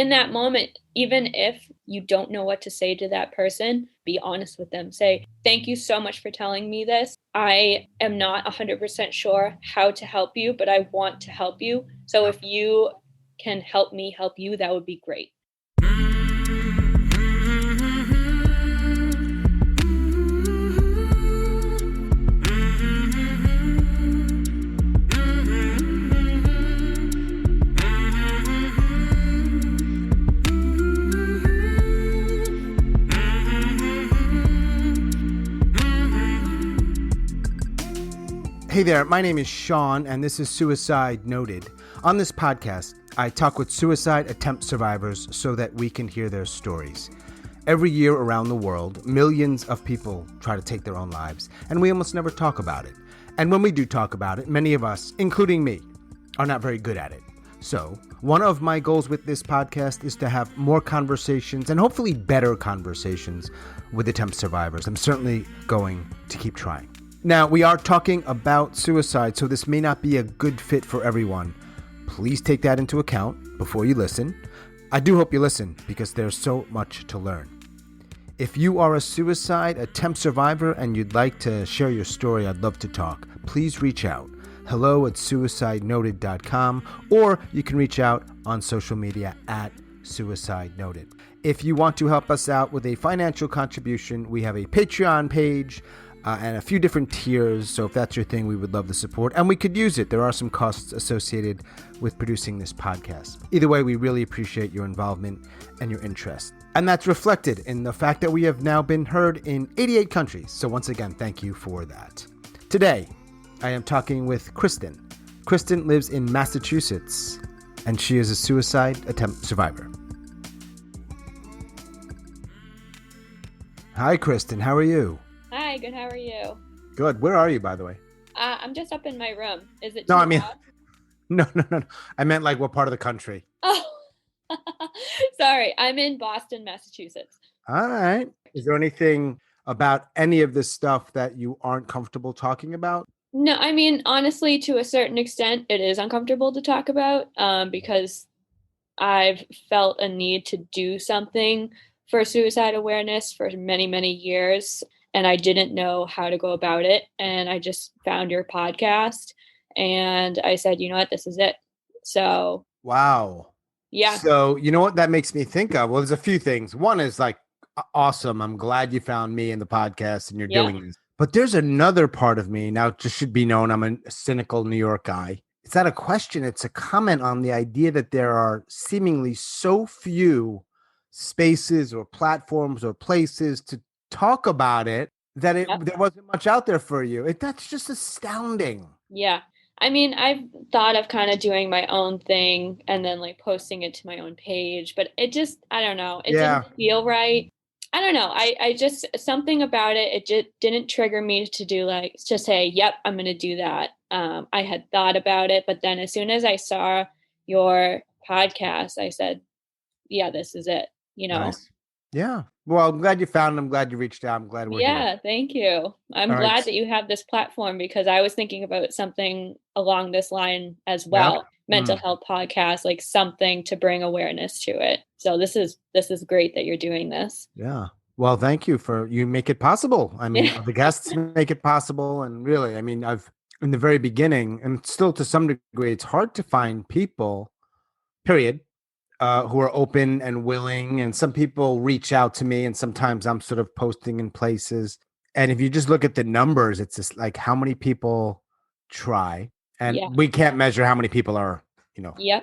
in that moment, even if you don't know what to say to that person, be honest with them. Say, thank you so much for telling me this. I am not 100% sure how to help you, but I want to help you. So if you can help me help you, that would be great. Hey there, my name is Sean, and this is Suicide Noted. On this podcast, I talk with suicide attempt survivors so that we can hear their stories. Every year around the world, millions of people try to take their own lives, and we almost never talk about it. And when we do talk about it, many of us, including me, are not very good at it. So, one of my goals with this podcast is to have more conversations, and hopefully better conversations, with attempt survivors. I'm certainly going to keep trying. Now, we are talking about suicide, so this may not be a good fit for everyone. Please take that into account before you listen. I do hope you listen because there's so much to learn. If you are a suicide attempt survivor and you'd like to share your story, I'd love to talk. Please reach out. hello@suicidenoted.com, or you can reach out on social media at Suicide Noted. If you want to help us out with a financial contribution, we have a Patreon page, and a few different tiers, so if that's your thing, we would love the support, and we could use it. There are some costs associated with producing this podcast. Either way, we really appreciate your involvement and your interest. And that's reflected in the fact that we have now been heard in 88 countries, so once again, thank you for that. Today, I am talking with Kristyn. Kristyn lives in Massachusetts, and she is a suicide attempt survivor. Hi, Kristyn. How are you? Hi, good. How are you? Good. Where are you, by the way? I'm just up in my room. Is it No, too I mean, loud? no. I meant like what part of the country? Oh, sorry. I'm in Boston, Massachusetts. All right. Is there anything about any of this stuff that you aren't comfortable talking about? No, I mean, honestly, to a certain extent, it is uncomfortable to talk about because I've felt a need to do something for suicide awareness for many, many years. And I didn't know how to go about it. And I just found your podcast and I said, you know what, this is it. So, Wow. yeah. So, you know what that makes me think of? Well, there's a few things. One is like, awesome. I'm glad you found me in the podcast and you're doing this. But there's another part of me now, just should be known. I'm a cynical New York guy. It's not a question. It's a comment on the idea that there are seemingly so few spaces or platforms or places to talk about it that there wasn't much out there for you. That's just astounding. Yeah. I mean, I've thought of kind of doing my own thing and then like posting it to my own page, but it just, I don't know. It didn't feel right. I don't know. I just, something about it, it just didn't trigger me to do like, to say, yep, I'm going to do that. I had thought about it, but then as soon as I saw your podcast, I said, yeah, this is it, you know? Nice. Yeah. Well, I'm glad you found it. I'm glad you reached out. I'm glad we're here. Yeah, thank you. I'm glad that you have this platform because I was thinking about something along this line as well. Yep. Mental health podcast, like something to bring awareness to it. So this is great that you're doing this. Yeah. Well, thank you you make it possible. I mean, the guests make it possible. And really, I mean, in the very beginning, and still to some degree, it's hard to find people, period, who are open and willing. And some people reach out to me and sometimes I'm sort of posting in places. And if you just look at the numbers, it's just like how many people try. And we can't measure how many people are,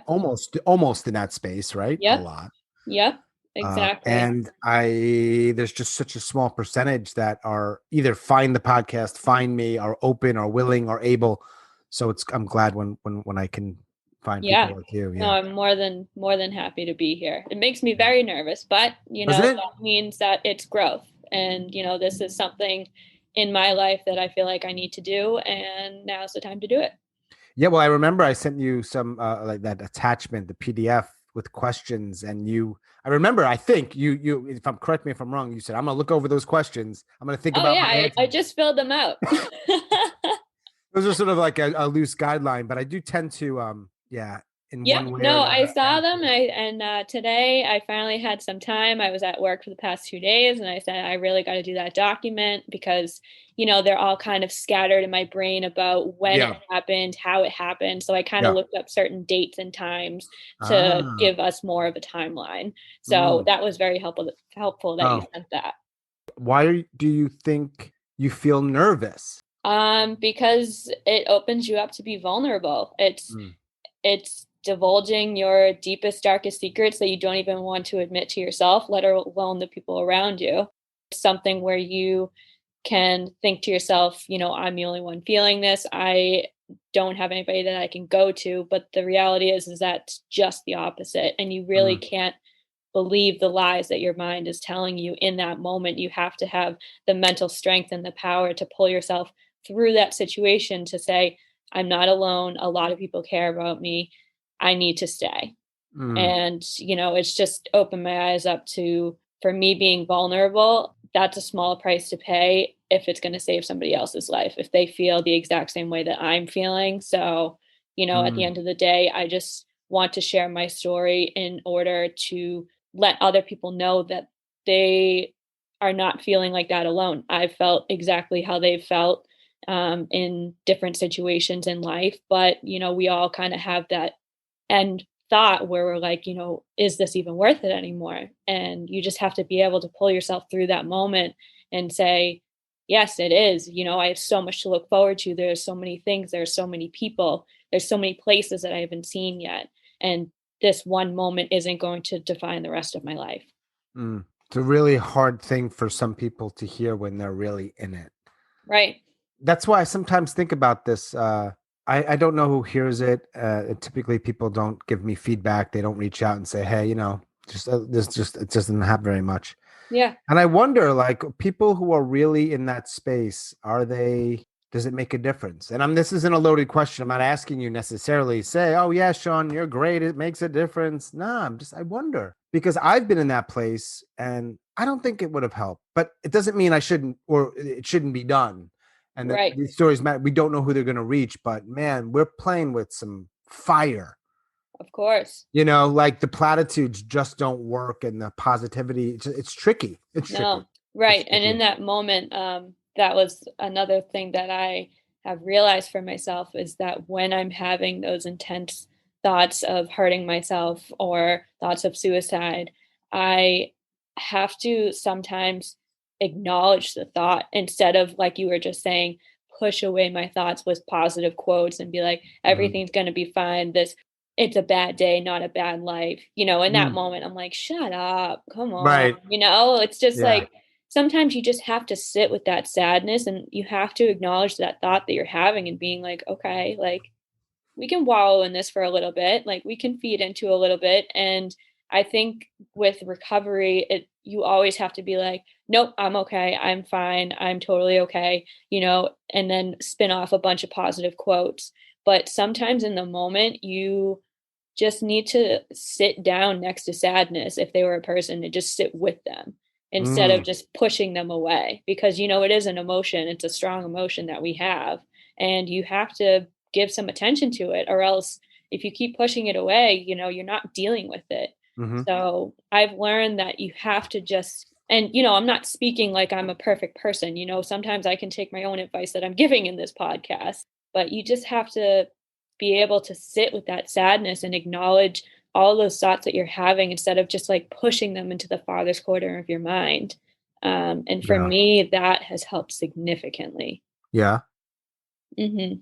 almost in that space, right? Yep. A lot. Yep, exactly. And there's just such a small percentage that are either find the podcast, find me, are open or willing or able. So I'm glad when I can find people like you. Yeah. No, I'm more than happy to be here. It makes me very nervous, but that means that it's growth. And this is something in my life that I feel like I need to do, and now's the time to do it. Yeah, well, I remember I sent you some like that attachment, the PDF with questions, and I think you if I'm correct me if I'm wrong, you said I'm gonna look over those questions. I'm gonna think about. I just filled them out. Those are sort of like a loose guideline, but I do tend to in Yep. one way or No, I another? saw them, and today I finally had some time. I was at work for the past 2 days, and I said I really got to do that document because they're all kind of scattered in my brain about when it Yeah. happened, how it happened. So I kind of Yeah. looked up certain dates and times to Ah. give us more of a timeline. So Mm. that was very helpful that you Oh, sent that. do you think you feel nervous? Because it opens you up to be vulnerable. Mm. It's divulging your deepest, darkest secrets that you don't even want to admit to yourself, let alone the people around you. It's something where you can think to yourself, I'm the only one feeling this. I don't have anybody that I can go to. But the reality is that just the opposite. And you really Mm. can't believe the lies that your mind is telling you in that moment. You have to have the mental strength and the power to pull yourself through that situation to say, I'm not alone. A lot of people care about me. I need to stay. Mm. And, it's just opened my eyes up to, for me being vulnerable, that's a small price to pay if it's going to save somebody else's life, if they feel the exact same way that I'm feeling. So, at the Mm. end of the day, I just want to share my story in order to let other people know that they are not feeling like that alone. I've felt exactly how they've felt in different situations in life, but we all kind of have that end thought where we're like, is this even worth it anymore? And you just have to be able to pull yourself through that moment and say, yes, it is. I have so much to look forward to. There's so many things, there's so many people, there's so many places that I haven't seen yet. And this one moment isn't going to define the rest of my life. Mm. It's a really hard thing for some people to hear when they're really in it. Right. That's why I sometimes think about this. I don't know who hears it. Typically, people don't give me feedback. They don't reach out and say, "Hey, it doesn't happen very much." Yeah. And I wonder, like, people who are really in that space, does it make a difference? And this isn't a loaded question. I'm not asking you necessarily say, oh, yeah, Sean, you're great. It makes a difference. Nah, I wonder because I've been in that place and I don't think it would have helped, but it doesn't mean I shouldn't, or it shouldn't be done. And that Right. these stories matter. We don't know who they're going to reach, but man, we're playing with some fire. Of course. Like the platitudes just don't work and the positivity, it's tricky. It's tricky. No, right. It's And in tricky. that moment, that was another thing that I have realized for myself is that when I'm having those intense thoughts of hurting myself or thoughts of suicide, I have to sometimes acknowledge the thought instead of, like you were just saying, push away my thoughts with positive quotes and be like, Mhm. everything's going to be fine. It's a bad day, not a bad life. In that Mm. moment, I'm like, shut up, come on. Right. It's just Yeah. like sometimes you just have to sit with that sadness and you have to acknowledge that thought that you're having and being like, okay, like we can wallow in this for a little bit, like we can feed into a little bit. And I think with recovery, you always have to be like, nope, I'm okay, I'm fine, I'm totally okay, and then spin off a bunch of positive quotes. But sometimes in the moment, you just need to sit down next to sadness if they were a person and just sit with them instead of Mm. just pushing them away because it is an emotion, it's a strong emotion that we have, and you have to give some attention to it, or else if you keep pushing it away, you're not dealing with it. Mhm. So I've learned that you have to just, and I'm not speaking like I'm a perfect person, sometimes I can take my own advice that I'm giving in this podcast, but you just have to be able to sit with that sadness and acknowledge all those thoughts that you're having instead of just like pushing them into the farthest corner of your mind. And for Yeah. me, that has helped significantly. Yeah. Hmm.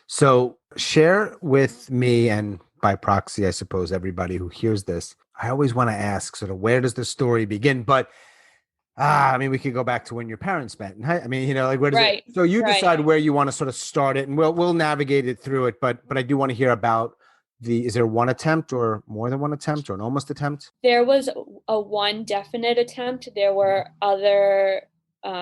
So share with me and by proxy, I suppose everybody who hears this. I always want to ask sort of where does the story begin? But I mean, we could go back to when your parents met. And I mean, like where does it? Right, So you right. decide where you want to sort of start it, and we'll navigate it through it. But I do want to hear about is there one attempt or more than one attempt or an almost attempt? There was a one definite attempt. There were other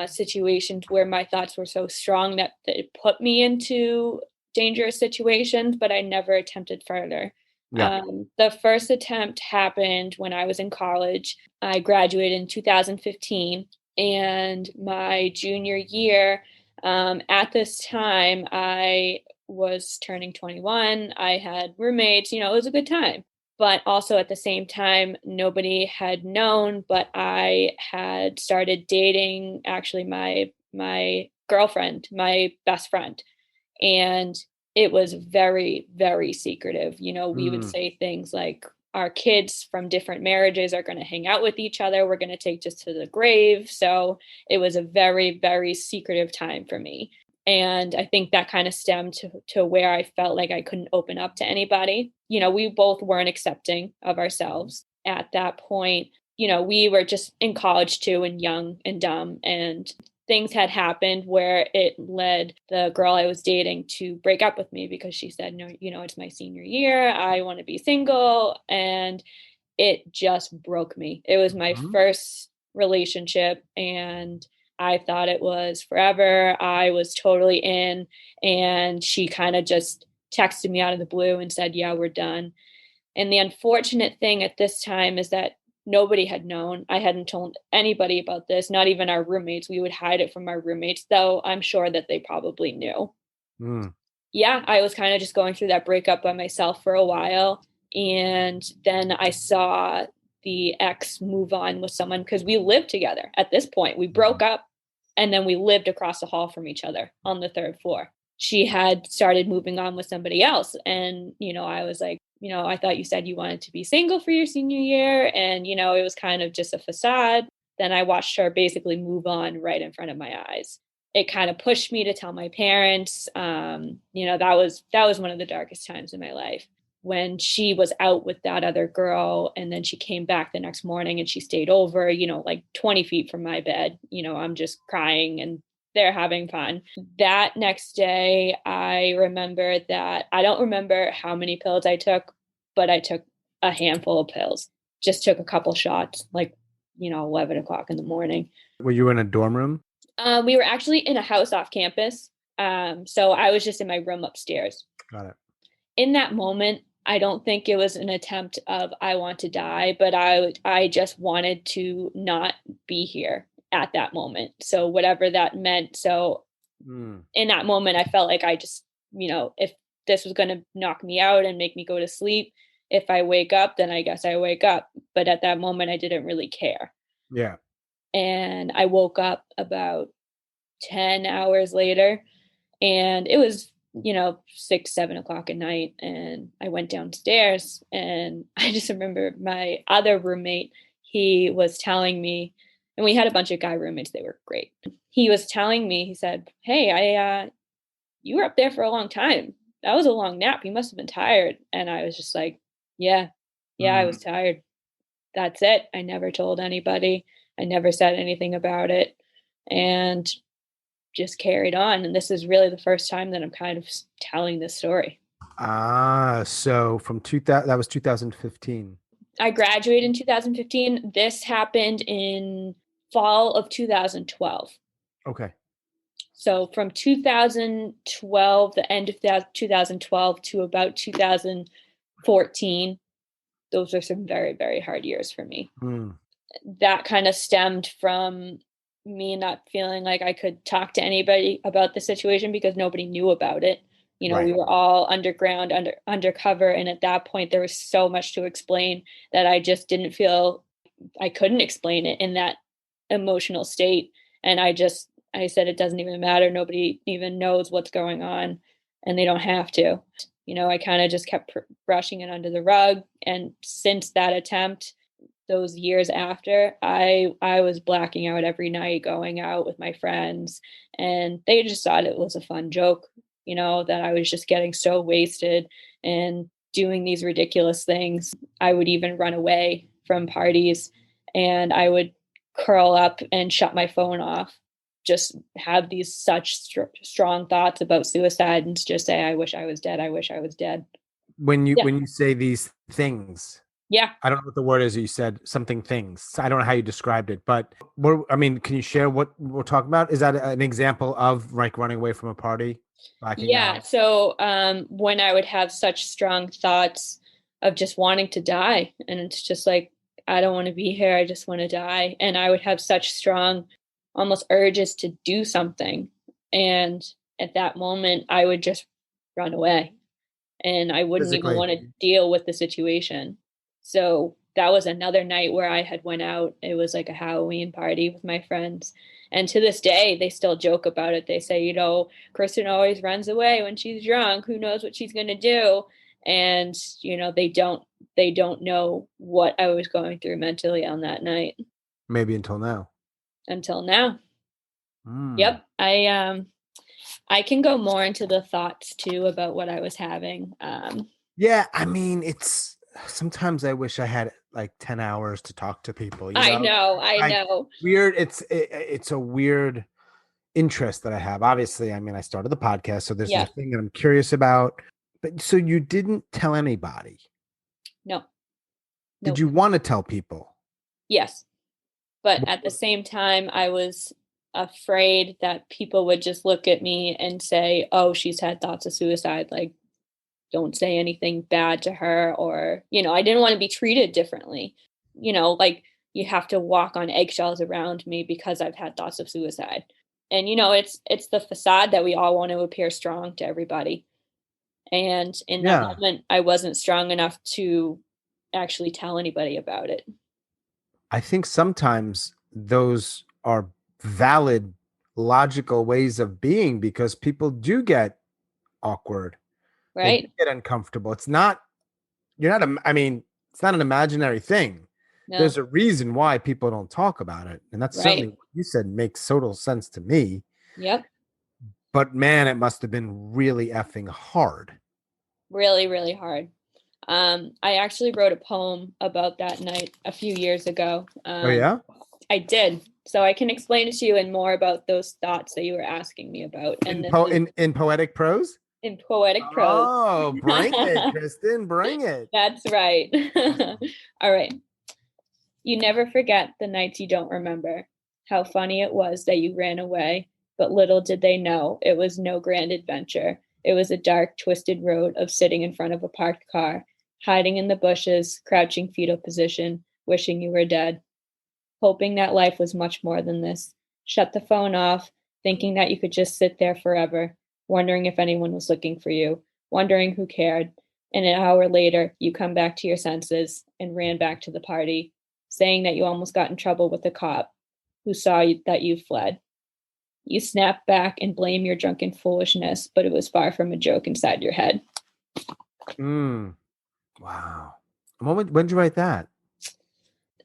situations where my thoughts were so strong that it put me into dangerous situations, but I never attempted further. Yeah. The first attempt happened when I was in college. I graduated in 2015, and my junior year, at this time, I was turning 21. I had roommates, it was a good time. But also at the same time, nobody had known, but I had started dating actually my girlfriend, my best friend. And it was very, very secretive. We would say things like, our kids from different marriages are going to hang out with each other. We're going to take this to the grave. So it was a very, very secretive time for me. And I think that kind of stemmed to where I felt like I couldn't open up to anybody. We both weren't accepting of ourselves at that point. We were just in college too, and young and dumb. And things had happened where it led the girl I was dating to break up with me because she said, no, it's my senior year. I want to be single. And it just broke me. It was my first relationship, and I thought it was forever. I was totally in, and she kind of just texted me out of the blue and said, yeah, we're done. And the unfortunate thing at this time is that nobody had known. I hadn't told anybody about this, not even our roommates. We would hide it from our roommates, though I'm sure that they probably knew. Yeah, I was kind of just going through that breakup by myself for a while. And then I saw the ex move on with someone because we lived together at this point. We broke up, and then we lived across the hall from each other on the third floor. She had started moving on with somebody else. And, I was like, I thought you said you wanted to be single for your senior year. And, it was kind of just a facade. Then I watched her basically move on right in front of my eyes. It kind of pushed me to tell my parents. That was one of the darkest times in my life, when she was out with that other girl. And then she came back the next morning and she stayed over, like 20 feet from my bed. I'm just crying and they're having fun. That next day, I remember that I don't remember how many pills I took, but I took a handful of pills, just took a couple shots, like, 11 o'clock in the morning. Were you in a dorm room? We were actually in a house off campus. So I was just in my room upstairs. Got it. In that moment, I don't think it was an attempt of I want to die, but I just wanted to not be here at that moment. So whatever that meant. So in that moment, I felt like I just, if this was going to knock me out and make me go to sleep, if I wake up, then I guess I wake up. But at that moment, I didn't really care. Yeah. And I woke up about 10 hours later, and it was 6, 7 o'clock at night. And I went downstairs, and I just remember my other roommate, he was telling me, and we had a bunch of guy roommates, they were great. He was telling me, he said, hey, you were up there for a long time. That was a long nap. You must have been tired. And I was just like, yeah, I was tired. That's it. I never told anybody. I never said anything about it, and just carried on. And this is really the first time that I'm kind of telling this story. So from 2000, that was 2015. I graduated in 2015. This happened in fall of 2012. Okay. So from 2012, the end of 2012 to about 2014, those are some very, very hard years for me. That kind of stemmed from me not feeling like I could talk to anybody about the situation because nobody knew about it. Right. We were all underground, undercover. And at that point, there was so much to explain that I just didn't feel I couldn't explain it in that emotional state. And I said, it doesn't even matter. Nobody even knows what's going on, and they don't have to. I kind of just kept brushing it under the rug. And since that attempt, those years after, I was blacking out every night, going out with my friends, and they just thought it was a fun joke, that I was just getting so wasted and doing these ridiculous things. I would even run away from parties, and I would curl up and shut my phone off, just have these such strong thoughts about suicide, and just say, I wish I was dead. I wish I was dead. When you say these things, yeah, I don't know what the word is. You said something things. I don't know how you described it, but can you share what we're talking about? Is that an example of like running away from a party? Yeah. So when I would have such strong thoughts of just wanting to die, and it's just like, I don't want to be here. I just want to die. And I would have such strong, almost urges to do something. And at that moment, I would just run away, and I wouldn't even Physically. want to deal with the situation. So that was another night where I had went out. It was like a Halloween party with my friends. And to this day, they still joke about it. They say, Kristyn always runs away when she's drunk. Who knows what she's going to do? And, they don't know what I was going through mentally on that night. Maybe until now. Until now. Mm. Yep. I can go more into the thoughts too about what I was having. Yeah, I mean, sometimes I wish I had like 10 hours to talk to people, I know. like weird. It's a weird interest that I have. Obviously, I mean, I started the podcast, so there's Yeah. a thing that I'm curious about. But so you didn't tell anybody? No. Did Nope. you want to tell people? Yes. But at the same time, I was afraid that people would just look at me and say, oh, she's had thoughts of suicide. Like, don't say anything bad to her. Or, I didn't want to be treated differently. Like you have to walk on eggshells around me because I've had thoughts of suicide. And, it's the facade that we all want to appear strong to everybody. And in that moment, I wasn't strong enough to actually tell anybody about it. I think sometimes those are valid, logical ways of being because people do get awkward. They do Right. get uncomfortable. It's not an imaginary thing. No. There's a reason why people don't talk about it. And that's certainly Right. what you said makes total sense to me. Yep. But man, it must have been really effing hard. Really, really hard. I actually wrote a poem about that night a few years ago. Oh, yeah? I did. So I can explain it to you and more about those thoughts that you were asking me about. And In poetic prose? in poetic prose. Oh, bring it, Kristyn, bring it. That's right. All right. You never forget the nights you don't remember. How funny it was that you ran away, but little did they know it was no grand adventure. It was a dark, twisted road of sitting in front of a parked car, hiding in the bushes, crouching fetal position, wishing you were dead, hoping that life was much more than this. Shut the phone off, thinking that you could just sit there forever, wondering if anyone was looking for you, wondering who cared. And an hour later, you come back to your senses and ran back to the party, saying that you almost got in trouble with a cop who saw that you fled. You snap back and blame your drunken foolishness, but it was far from a joke inside your head. Wow. When did you write that?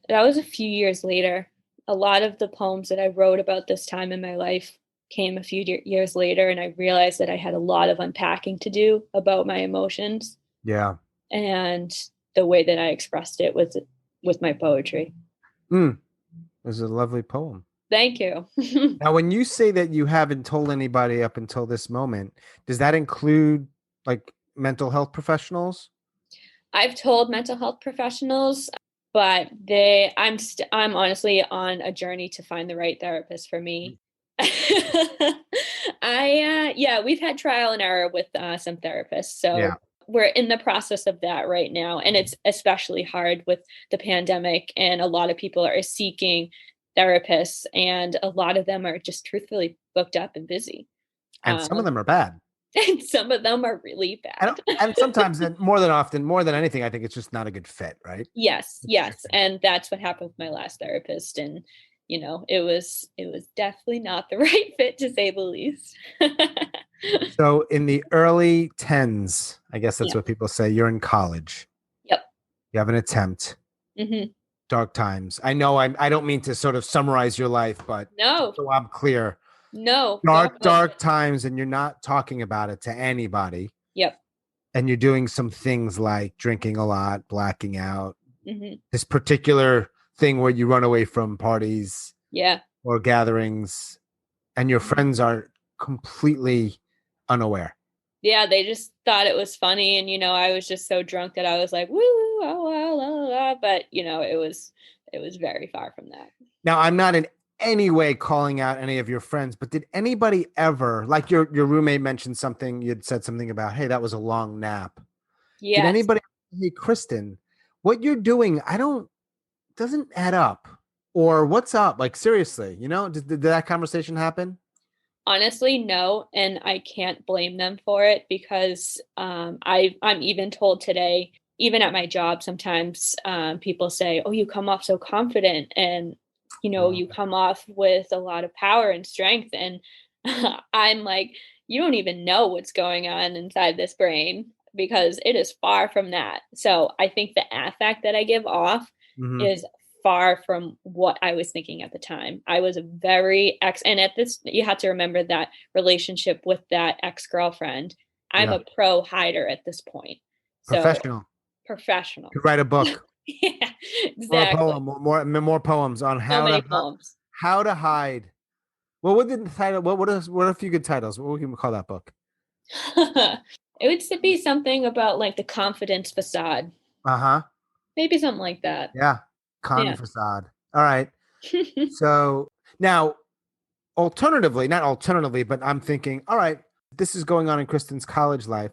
That was a few years later. A lot of the poems that I wrote about this time in my life came a few years later, and I realized that I had a lot of unpacking to do about my emotions. Yeah. And the way that I expressed it was with my poetry. It was a lovely poem. Thank you. Now, when you say that you haven't told anybody up until this moment, does that include like mental health professionals? I've told mental health professionals, but I'm honestly on a journey to find the right therapist for me. We've had trial and error with some therapists. So we're in the process of that right now. And it's especially hard with the pandemic, and a lot of people are seeking therapists, and a lot of them are just truthfully booked up and busy. And some of them are bad. And some of them are really bad. And sometimes, more than anything, I think it's just not a good fit, right? Yes. And that's what happened with my last therapist. And, it was definitely not the right fit, to say the least. So in the early 10s, I guess that's what people say, you're in college. Yep. You have an attempt. Mm-hmm. Dark times. I know I don't mean to sort of summarize your life, but no, so I'm clear. No. Dark times, and you're not talking about it to anybody. Yep. And you're doing some things like drinking a lot, blacking out. Mm-hmm. This particular thing where you run away from parties. Yeah. Or gatherings, and your friends are completely unaware. Yeah, they just thought it was funny, and I was just so drunk that I was like, woo, oh, la, la, la. But it was very far from that. Now, I'm not in any way calling out any of your friends, but did anybody ever, like your roommate mentioned something, you'd said something about, hey, that was a long nap. Yes. Did anybody, hey, Kristyn, what you're doing, doesn't add up, or what's up? Like, seriously, did that conversation happen? Honestly, no, and I can't blame them for it because I'm even told today, even at my job, sometimes people say, "Oh, you come off so confident, and you come off with a lot of power and strength." And I'm like, "You don't even know what's going on inside this brain because it is far from that." So I think the affect that I give off Mm-hmm. is far from what I was thinking at the time. I was a very and at this, you have to remember that relationship with that ex-girlfriend. I'm Yeah. a pro hider at this point. So Professional. professional. Could write a book Yeah, or a exactly. poem, or more poems on So many poems. how to hide. What would the title? What are a few good titles? What would we call that book? It would be something about like the confidence facade. Uh-huh. Maybe something like that. Yeah. Con Yeah. facade. All right. So now, alternatively, not alternatively, but I'm thinking, all right, this is going on in Kristyn's college life.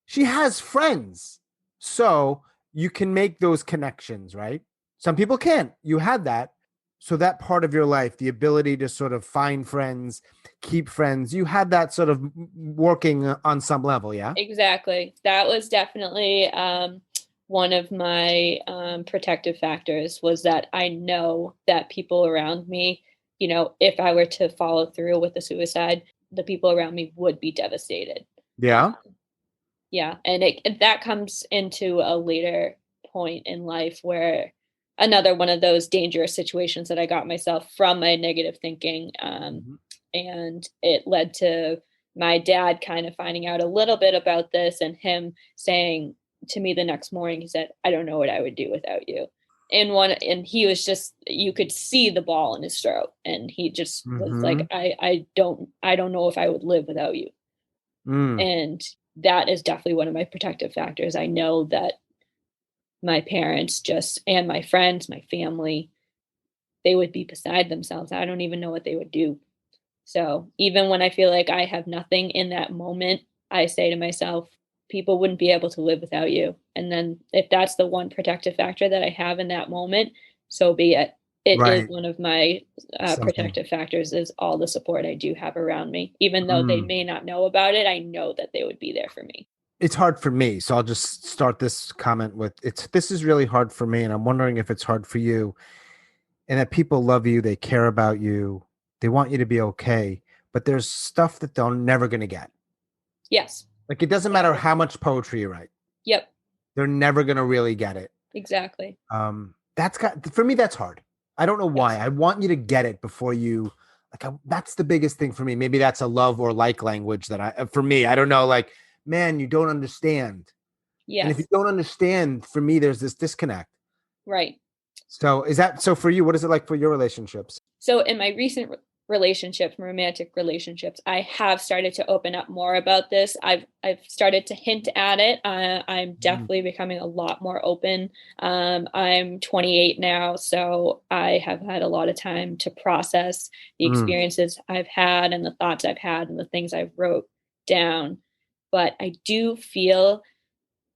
She has friends. So you can make those connections, right? Some people can't. You had that. So that part of your life, the ability to sort of find friends, keep friends, you had that sort of working on some level, yeah? Exactly. That was definitely one of my protective factors was that I know that people around me, if I were to follow through with the suicide, the people around me would be devastated. Uh, Yeah. yeah, and that comes into a later point in life where another one of those dangerous situations that I got myself from my negative thinking, Mhm. and it led to my dad kind of finding out a little bit about this and him saying to me the next morning, he said, "I don't know what I would do without you." And he was just, you could see the ball in his throat, and he just was like, Mhm. I don't know if I would live without you. Mm. And that is definitely one of my protective factors. I know that my parents just, and my friends, my family, they would be beside themselves. I don't even know what they would do. So even when I feel like I have nothing in that moment, I say to myself, people wouldn't be able to live without you. And then if that's the one protective factor that I have in that moment, so be it. It is Right. one of my Something. protective factors is all the support I do have around me. Even though they Mm. may not know about it, I know that they would be there for me. It's hard for me. So I'll just start this comment with this is really hard for me. And I'm wondering if it's hard for you, and that people love you, they care about you, they want you to be okay. But there's stuff that they're never going to get. Yes, Like it doesn't matter exactly. how much poetry you write, Yep, they're never going to really get it. exactly. That's got for me. That's hard. I don't know why. Yes, I want you to get it before you. That's the biggest thing for me. Maybe that's a love or like language that for me. I don't know. Like, man, you don't understand. And if you yes, don't understand, for me, there's this disconnect. right. So is that so for you? What is it like for your relationships? So in my recent relationships, romantic relationships, I have started to open up more about this. I've started to hint at it. I'm Mm, definitely becoming a lot more open. I'm 28 now, so I have had a lot of time to process the mm, experiences I've had and the thoughts I've had and the things I've wrote down. But I do feel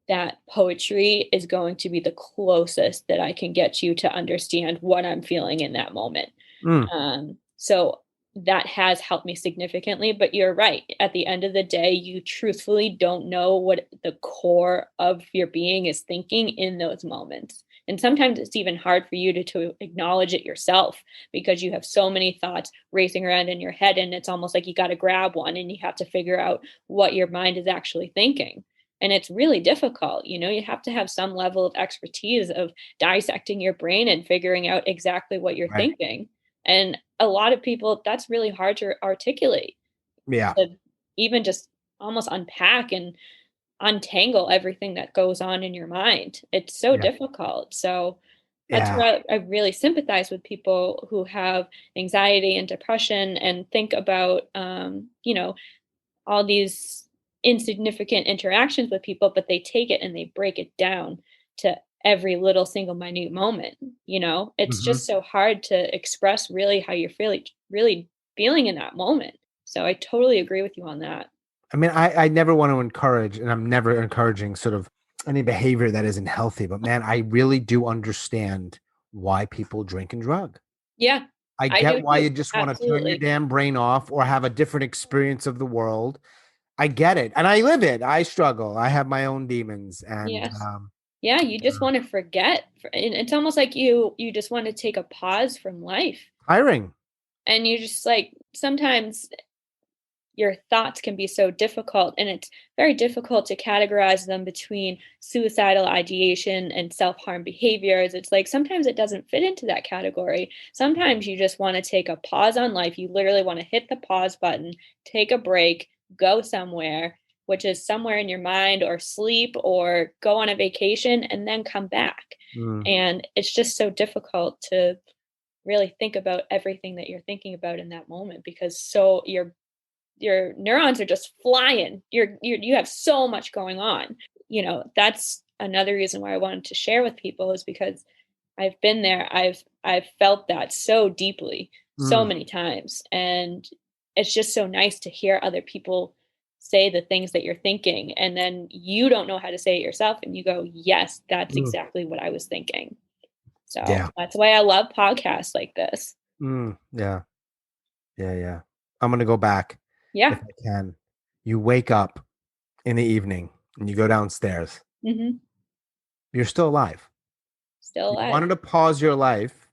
that poetry is going to be the closest that I can get you to understand what I'm feeling in that moment. mm. So that has helped me significantly. But you're right. At the end of the day, you truthfully don't know what the core of your being is thinking in those moments. And sometimes it's even hard for you to acknowledge it yourself because you have so many thoughts racing around in your head. And it's almost like you got to grab one and you have to figure out what your mind is actually thinking. And it's really difficult. You have to have some level of expertise of dissecting your brain and figuring out exactly what you're Right. thinking. And a lot of people, that's really hard to articulate, Yeah. to even just almost unpack and untangle everything that goes on in your mind. It's so Yeah. difficult. So that's Yeah. where I really sympathize with people who have anxiety and depression and think about, all these insignificant interactions with people, but they take it and they break it down to every little single minute moment. It's Hmm. just so hard to express really how you're really feeling in that moment. So I totally agree with you on that. I mean, I never want to encourage, and I'm never encouraging sort of any behavior that isn't healthy. But man, I really do understand why people drink and drug. Yeah. I I do get why too. you just want to turn your Absolutely. damn brain off or have a different experience of the world. I get it. And I live it. I struggle. I have my own demons. And Yes. Yeah, you just want to forget. And it's almost like you just want to take a pause from life. tiring. And you just like sometimes your thoughts can be so difficult, and it's very difficult to categorize them between suicidal ideation and self-harm behaviors. It's like sometimes it doesn't fit into that category. Sometimes you just want to take a pause on life. You literally want to hit the pause button, take a break, go somewhere, which is somewhere in your mind or sleep or go on a vacation and then come back. Mm, And it's just so difficult to really think about everything that you're thinking about in that moment, because so your neurons are just flying. You have so much going on. That's another reason why I wanted to share with people, is because I've been there. I've felt that so deeply, so mm, many times. And it's just so nice to hear other people say the things that you're thinking, and then you don't know how to say it yourself and you go, yes, that's mm. exactly what I was thinking. So Yeah. that's why I love podcasts like this. Yeah. Yeah. Yeah. I'm going to go back if Yeah. I can. You wake up in the evening and you go downstairs. Hmm. You're still alive. Still You alive. wanted to pause your life.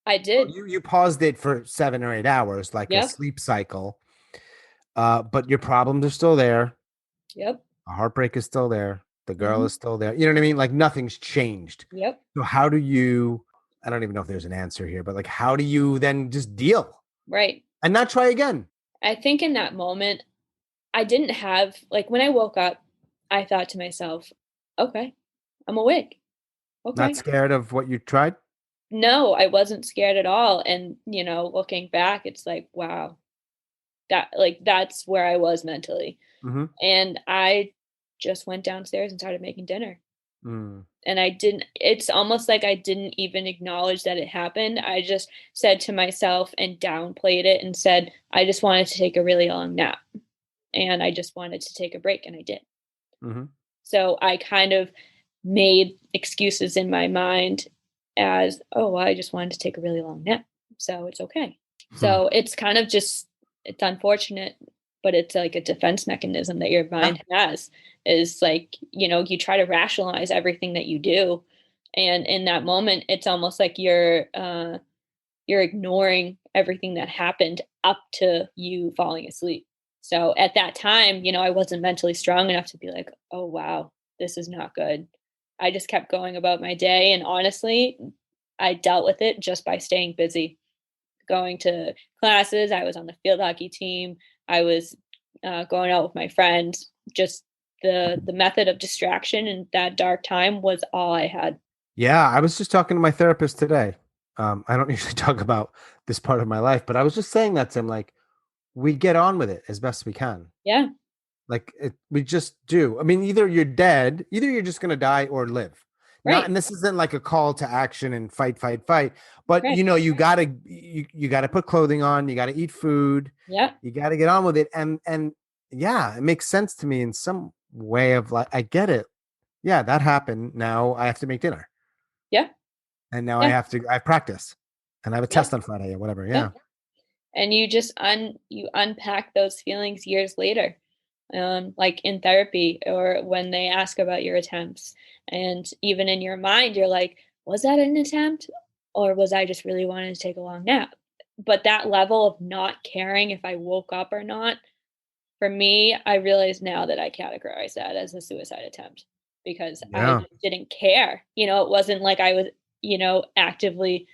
I Well, did. you paused it for 7 or 8 hours, like a Yep. sleep cycle. But your problems are still there. Yep. The heartbreak is still there. The girl Hmm. is still there. You know what I mean? Like nothing's changed. Yep. So how do you, I don't even know if there's an answer here, but like how do you then just deal Right. and not try again? I think in that moment, I didn't have, like, when I woke up, I thought to myself, okay, I'm awake. Not Okay. scared of what you tried? No, I wasn't scared at all. And, looking back, it's like, wow, that's where I was mentally. Mm-hmm. And I just went downstairs and started making dinner. Mm, And it's almost like I didn't even acknowledge that it happened. I just said to myself and downplayed it and said, I just wanted to take a really long nap and I just wanted to take a break, and I did. mm-hmm. So I kind of made excuses in my mind as, oh, well, I just wanted to take a really long nap. So it's okay. Hmm. So it's kind of just, it's unfortunate, but it's like a defense mechanism that your Yeah. mind has, is like, you try to rationalize everything that you do. And in that moment, it's almost like you're ignoring everything that happened up to you falling asleep. So at that time, I wasn't mentally strong enough to be like, oh, wow, this is not good. I just kept going about my day. And honestly, I dealt with it just by staying busy, going to classes. I was on the field hockey team. I was going out with my friends. Just the method of distraction in that dark time was all I had. Yeah, I was just talking to my therapist today. I don't usually talk about this part of my life, but I was just saying that to him, like, we get on with it as best we can. Yeah. Like we just do. I mean, either you're dead, either you're just gonna die or live. Not, Right. and this isn't like a call to action and fight, fight, fight. But Right. you gotta put clothing on, you gotta eat food, Yeah. you gotta get on with it. And yeah, it makes sense to me in some way of like I get it. Yeah, that happened. Now I have to make dinner. Yeah. And now Yeah. I have practice. And I have a Yep. test on Friday or whatever. Yep. Yeah. And you just you unpack those feelings years later, like in therapy or when they ask about your attempts. And even in your mind, you're like, was that an attempt, or was I just really wanting to take a long nap? But that level of not caring if I woke up or not, for me, I realize now that I categorize that as a suicide attempt, because I Yeah. just didn't care. It wasn't like I was, actively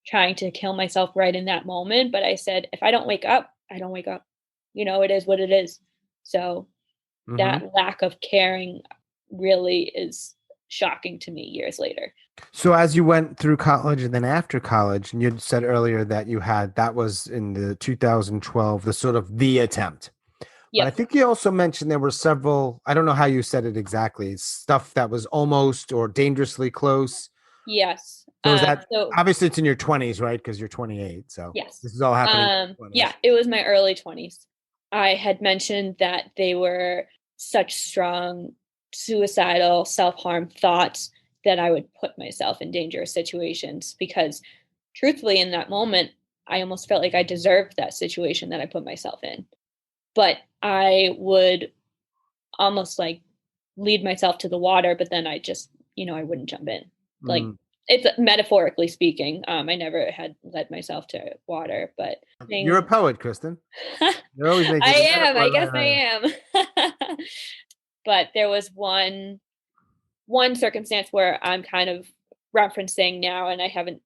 trying to kill myself right in that moment, but I said, if I don't wake up, I don't wake up. It is what it is. So Hmm. that lack of caring really is shocking to me years later. So as you went through college and then after college, and you said earlier that you had that was in the 2012, the sort of the attempt. But I Yep. think you also mentioned there were several, I don't know how you said it exactly, stuff that was almost or dangerously close. Yes. So is that So obviously it's in your 20s, right? Because you're 28. So yes. this is all happening in your Yeah, 20s. it was my early 20s. I had mentioned that they were such strong suicidal, self-harm thoughts that I would put myself in dangerous situations, because truthfully in that moment, I almost felt like I deserved that situation that I put myself in. But I would almost like lead myself to the water, but then I just, I wouldn't jump in. Like, it's metaphorically speaking. I never had led myself to water, but you're a poet, Kristyn. You're always making. I am. I guess I am. But there was one circumstance where I'm kind of referencing now, and I haven't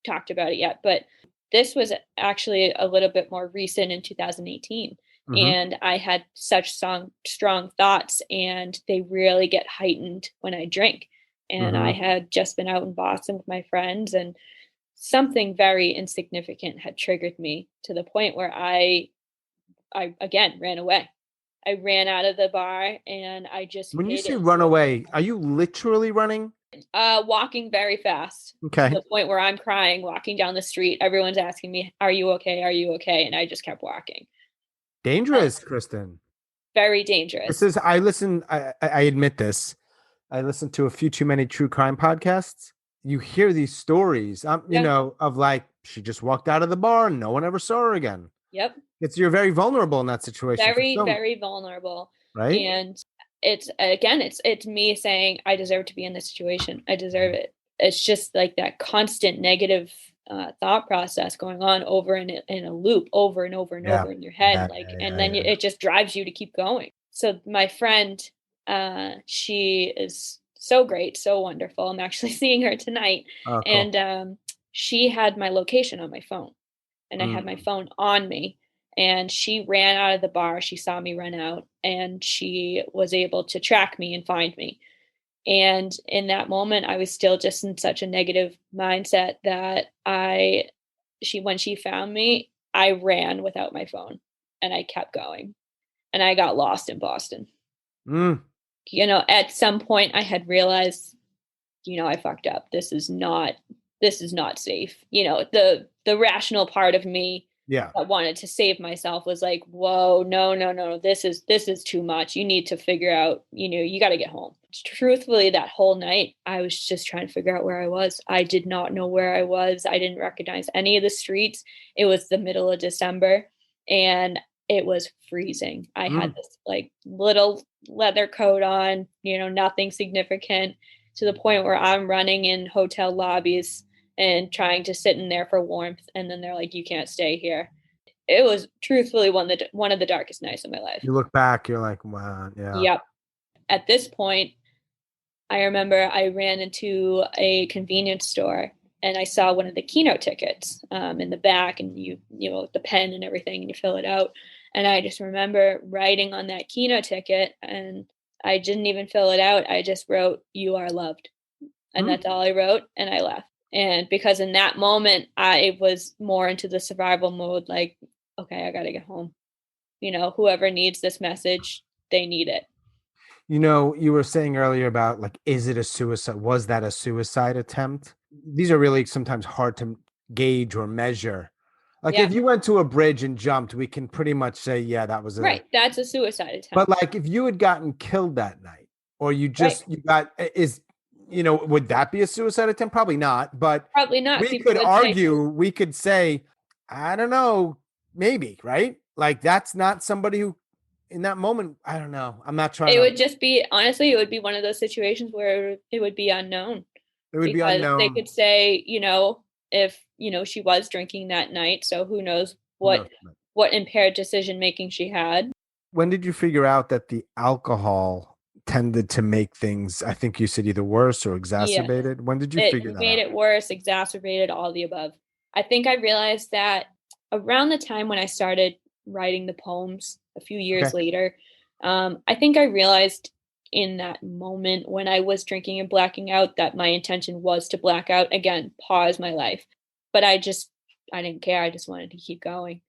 talked about it yet, but this was actually a little bit more recent in 2018. And I had such strong thoughts, and they really get heightened when I drink. And I had just been out in Boston with my friends, and something very insignificant had triggered me to the point where I again ran away. I ran out of the bar, and I just When you say run away, are you literally running? Walking very fast. Okay. To the point where I'm crying, walking down the street. Everyone's asking me, "Are you okay? Are you okay?" And I just kept walking. Dangerous, Kristyn. Very dangerous. I admit this. I listen to a few too many true crime podcasts. You hear these stories, of like, she just walked out of the bar and no one ever saw her again. Yep. You're very vulnerable in that situation. Very, very vulnerable. Right. And it's me saying, I deserve to be in this situation. I deserve it. It's just like that constant negative thought process going on over in a loop over and over and over in your head. It just drives you to keep going. So my friend, she is so great, so wonderful. I'm actually seeing her tonight. Oh, cool. And she had my location on my phone, and I had my phone on me. And she ran out of the bar. She saw me run out, and she was able to track me and find me. And in that moment, I was still just in such a negative mindset that when she found me, I ran without my phone, and I kept going, and I got lost in Boston. At some point I had realized, I fucked up. This is not safe. The rational part of me that wanted to save myself was like, whoa, no, this is too much. You need to figure out, you got to get home. Truthfully, that whole night, I was just trying to figure out where I was. I did not know where I was. I didn't recognize any of the streets. It was the middle of December, and it was freezing. I had this like little leather coat on, nothing significant, to the point where I'm running in hotel lobbies and trying to sit in there for warmth. And then they're like, you can't stay here. It was truthfully one of the darkest nights of my life. You look back, you're like, wow. Yeah. Yep. At this point, I remember I ran into a convenience store, and I saw one of the keynote tickets in the back, and you the pen and everything, and you fill it out. And I just remember writing on that keynote ticket, and I didn't even fill it out. I just wrote, "You are loved." And that's all I wrote, and I left. And because in that moment, I was more into the survival mode, like, okay, I got to get home. Whoever needs this message, they need it. You were saying earlier about like, is it a suicide? Was that a suicide attempt? These are really sometimes hard to gauge or measure. Like if you went to a bridge and jumped, we can pretty much say, yeah, that was right. That's a suicide attempt. But like if you had gotten killed that night, or you got would that be a suicide attempt? Probably not. But probably not. We could argue. We could say, I don't know, maybe, right? Like that's not somebody who. In that moment, I don't know. I'm not trying. It would just be, honestly, it would be one of those situations where it would be unknown. It would be unknown. They could say, if, she was drinking that night. So who knows what impaired decision making she had. When did you figure out that the alcohol tended to make things, I think you said, either worse or exacerbated? When did you figure that out? It made it worse, exacerbated, all the above. I think I realized that around the time when I started writing the poems a few years later, I think I realized in that moment when I was drinking and blacking out that my intention was to black out again, pause my life. But I didn't care. I just wanted to keep going.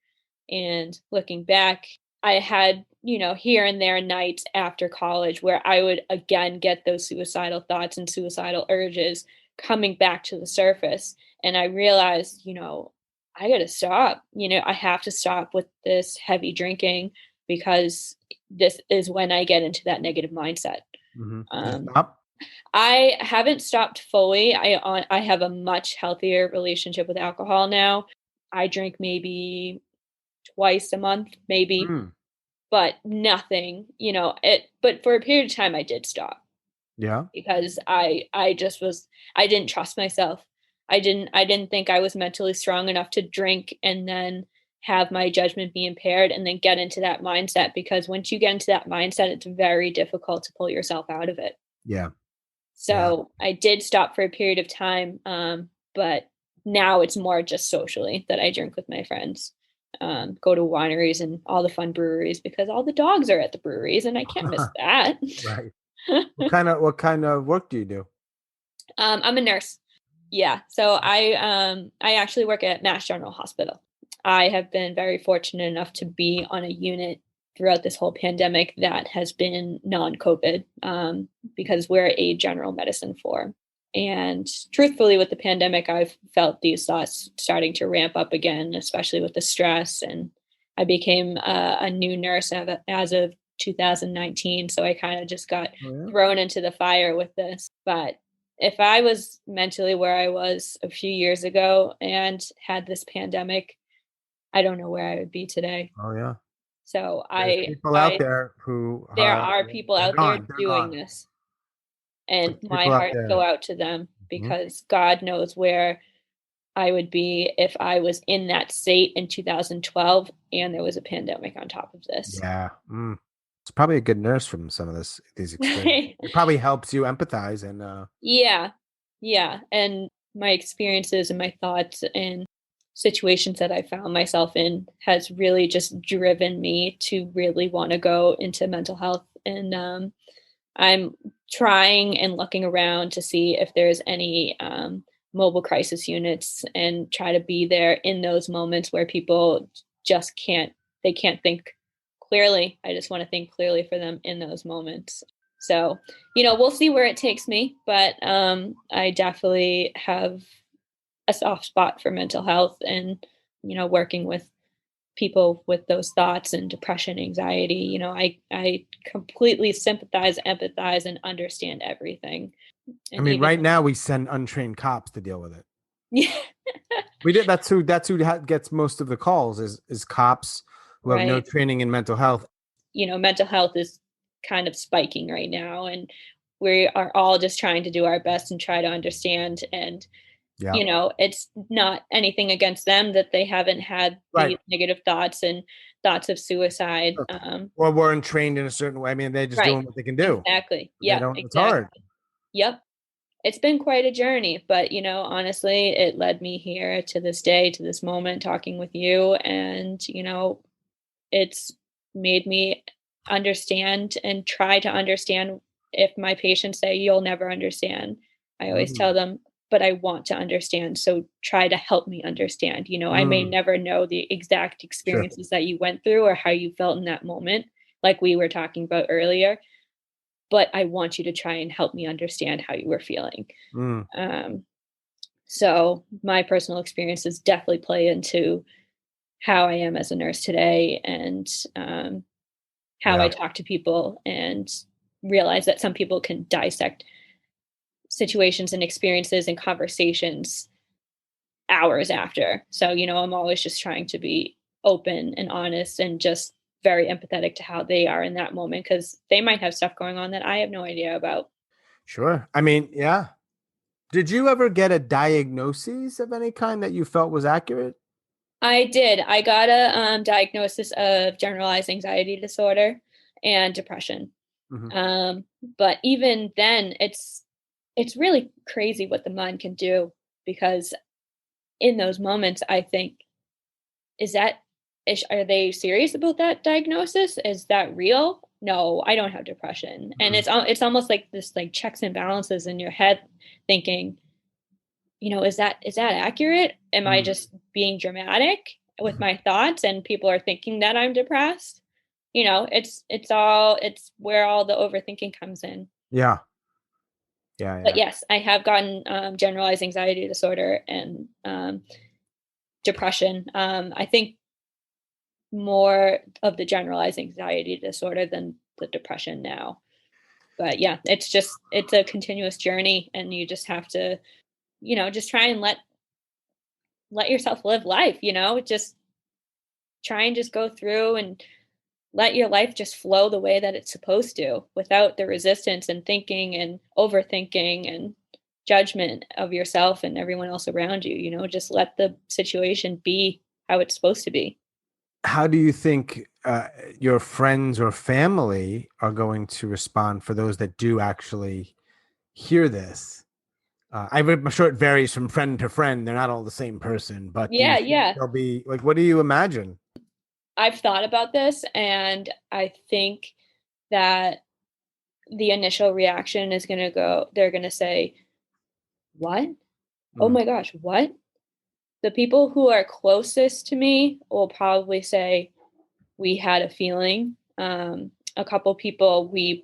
And looking back, I had, here and there nights after college where I would again get those suicidal thoughts and suicidal urges coming back to the surface. And I realized, I got to stop. I have to stop with this heavy drinking, because this is when I get into that negative mindset. I haven't stopped fully. I have a much healthier relationship with alcohol now. I drink maybe twice a month, maybe, but nothing, but for a period of time I did stop Yeah. because I didn't trust myself. I didn't think I was mentally strong enough to drink and then have my judgment be impaired and then get into that mindset, because once you get into that mindset, it's very difficult to pull yourself out of it. Yeah. Yeah. So I did stop for a period of time, but now it's more just socially that I drink with my friends, go to wineries and all the fun breweries because all the dogs are at the breweries and I can't miss that. Right. What kind of work do you do? I'm a nurse. Yeah. So I actually work at Mass General Hospital. I have been very fortunate enough to be on a unit throughout this whole pandemic that has been non-COVID, because we're a general medicine floor. And truthfully, with the pandemic, I've felt these thoughts starting to ramp up again, especially with the stress. And I became a new nurse as of 2019. So I kind of just got thrown into the fire with this. But if I was mentally where I was a few years ago and had this pandemic, I don't know where I would be today. Oh yeah. So There's I people out I there who there are people they're out there gone. They're doing gone. this, and There's my people out hearts there. go out to them Mhm. because God knows where I would be if I was in that state in 2012 and there was a pandemic on top of this. Yeah. It's probably a good nurse from some of these experiences. It probably helps you empathize and Yeah. Yeah, and my experiences and my thoughts and situations that I found myself in has really just driven me to really wanna go into mental health, and, I'm trying and looking around to see if there's any, mobile crisis units and try to be there in those moments where people just can't think clearly. I just wanna think clearly for them in those moments. So, we'll see where it takes me, but I definitely have a soft spot for mental health and, working with people with those thoughts and depression, anxiety. I completely sympathize, empathize, and understand everything. I And mean, even right now we send untrained cops to deal with it. yeah, We did. That's who gets most of the calls is cops who have no right. training in mental health. Mental health is kind of spiking right now, and we are all just trying to do our best and try to understand. And Yeah. it's not anything against them that they haven't had Right. these negative thoughts and thoughts of suicide. Or weren't trained in a certain way. I mean, they're just Right. doing what they can do. Exactly. They Yeah, don't. It's hard. exactly. Yep. It's been quite a journey, but honestly, it led me here to this day, to this moment, talking with you. And, it's made me understand and try to understand. If my patients say, "You'll never understand," I always Mm, tell them, "But I want to understand. So try to help me understand." I may mm, never know the exact sure. experiences that you went through or how you felt in that moment, like we were talking about earlier, but I want you to try and help me understand how you were feeling. Mm, Um, so my personal experiences definitely play into how I am as a nurse today, and how I yeah. talk to people, and realize that some people can dissect situations and experiences and conversations hours after. So, I'm always just trying to be open and honest and just very empathetic to how they are in that moment, because they might have stuff going on that I have no idea about. Sure. I mean, yeah. Did you ever get a diagnosis of any kind that you felt was accurate? I did. I got a diagnosis of generalized anxiety disorder and depression. Hmm. Um, but even then, it's really crazy what the mind can do, because in those moments, I think, is that are they serious about that diagnosis? Is that real? No, I don't have depression. And Hmm. it's almost like this, like, checks and balances in your head, thinking, is that accurate? Am I just being dramatic with my thoughts and people are thinking that I'm depressed? It's where all the overthinking comes in. Yeah. Yeah. But Yeah. yes, I have gotten generalized anxiety disorder and depression. I think more of the generalized anxiety disorder than the depression now. But yeah, it's a continuous journey, and you just have to, just try and let let yourself live life, just try and just go through and let your life just flow the way that it's supposed to without the resistance and thinking and overthinking and judgment of yourself and everyone else around you, just let the situation be how it's supposed to be. How do you think your friends or family are going to respond for those that do actually hear this? I'm sure it varies from friend to friend. They're not all the same person, but do you Yeah, think yeah. they'll be like, what do you imagine? I've thought about this, and I think that the initial reaction is going to go, they're going to say, "What? Oh Mm, my gosh, what?" The people who are closest to me will probably say, "We had a feeling." A couple people, we